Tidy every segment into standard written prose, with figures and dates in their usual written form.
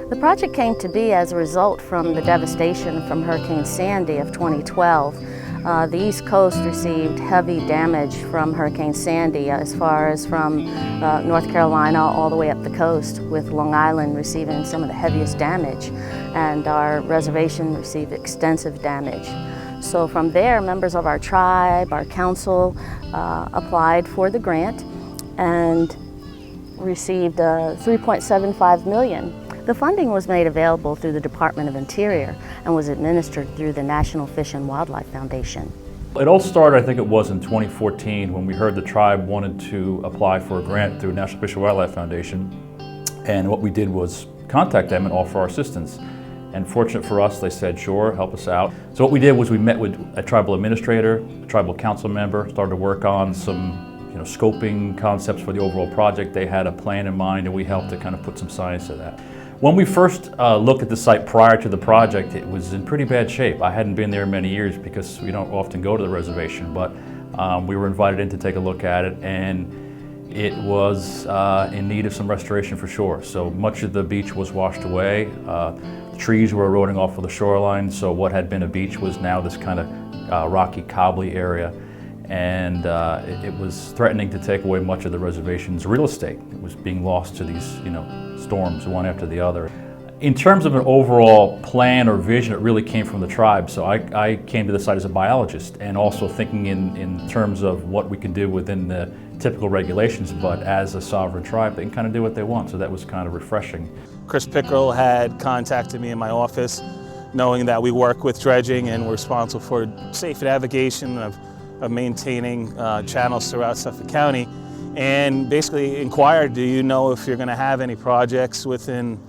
The project came to be as a result from the devastation from Hurricane Sandy of 2012. The East Coast received heavy damage from Hurricane Sandy as far as from North Carolina all the way up the coast, with Long Island receiving some of the heaviest damage, and our reservation received extensive damage. So from there, members of our tribe, our council, applied for the grant and received $3.75 million. The funding was made available through the Department of Interior and was administered through the National Fish and Wildlife Foundation. It all started, I think it was in 2014, when we heard the tribe wanted to apply for a grant through National Fish and Wildlife Foundation. And what we did was contact them and offer our assistance. And fortunate for us, they said, sure, help us out. So what we did was we met with a tribal administrator, a tribal council member, started to work on some scoping concepts for the overall project. They had a plan in mind, and we helped to kind of put some science to that. When we first looked at the site prior to the project, it was in pretty bad shape. I hadn't been there many years because we don't often go to the reservation, but we were invited in to take a look at it, and it was in need of some restoration for sure. So much of the beach was washed away. Trees were eroding off of the shoreline, so what had been a beach was now this kind of rocky, cobbly area. And it was threatening to take away much of the reservation's real estate. It was being lost to these, storms, one after the other. In terms of an overall plan or vision, it really came from the tribe. So I came to the site as a biologist, and also thinking in terms of what we can do within the typical regulations, but as a sovereign tribe, they can kind of do what they want. So that was kind of refreshing. Chris Pickerel had contacted me in my office, knowing that we work with dredging and we're responsible for safe navigation of maintaining channels throughout Suffolk County, and basically inquired, do you know if you're going to have any projects within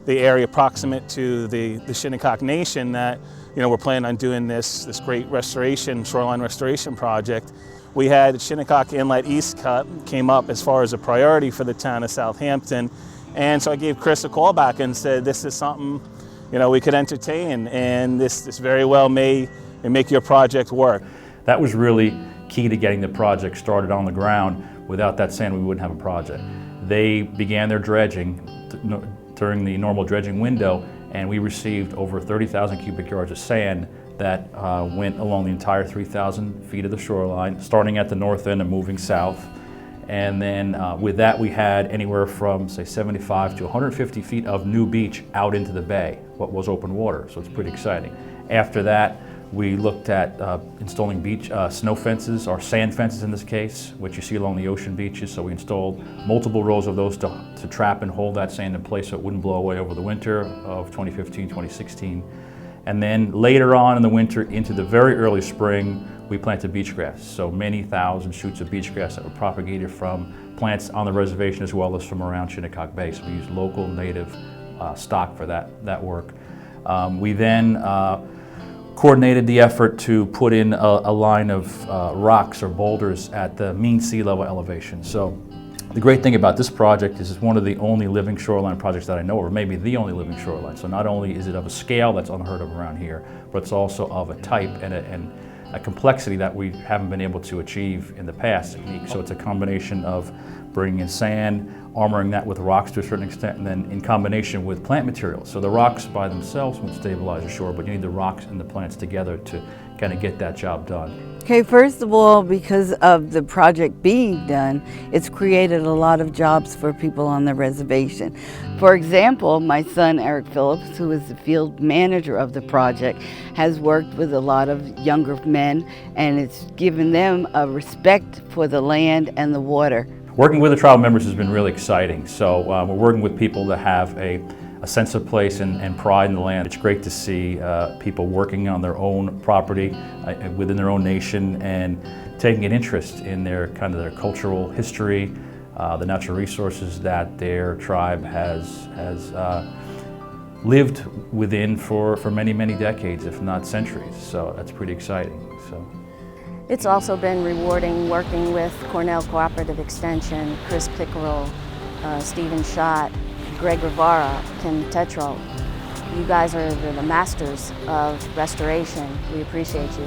the area proximate to the Shinnecock Nation that we're planning on doing this great restoration, shoreline restoration project. We had Shinnecock Inlet East Cut came up as far as a priority for the town of Southampton, and so I gave Chris a call back and said, this is something we could entertain, and this very well may make your project work. That was really key to getting the project started on the ground. Without that sand, we wouldn't have a project. They began their dredging during the normal dredging window, and we received over 30,000 cubic yards of sand that went along the entire 3,000 feet of the shoreline, starting at the north end and moving south. And then with that, we had anywhere from, say, 75 to 150 feet of new beach out into the bay, what was open water, so it's pretty exciting. After that, we looked at installing beach snow fences, or sand fences in this case, which you see along the ocean beaches. So we installed multiple rows of those to trap and hold that sand in place so it wouldn't blow away over the winter of 2015, 2016. And then later on in the winter into the very early spring, we planted beach grass. So many thousand shoots of beach grass that were propagated from plants on the reservation as well as from around Shinnecock Bay. So we used local native stock for that work. We then coordinated the effort to put in a line of rocks or boulders at the mean sea level elevation. So the great thing about this project is it's one of the only living shoreline projects that I know of, or maybe the only living shoreline. So not only is it of a scale that's unheard of around here, but it's also of a type and a complexity that we haven't been able to achieve in the past. So it's a combination of bringing in sand, armoring that with rocks to a certain extent, and then in combination with plant materials. So the rocks by themselves won't stabilize the shore, but you need the rocks and the plants together to kind of get that job done. Okay, first of all, because of the project being done, it's created a lot of jobs for people on the reservation. For example, my son Eric Phillips, who is the field manager of the project, has worked with a lot of younger men, and it's given them a respect for the land and the water. Working with the tribal members has been really exciting. So we're working with people that have a sense of place and pride in the land. It's great to see people working on their own property within their own nation and taking an interest in their cultural history, the natural resources that their tribe has lived within for many, many decades, if not centuries. So that's pretty exciting. It's also been rewarding working with Cornell Cooperative Extension, Chris Pickerel, Stephen Schott, Greg Rivara, Kim Tetral. You guys are the masters of restoration. We appreciate you.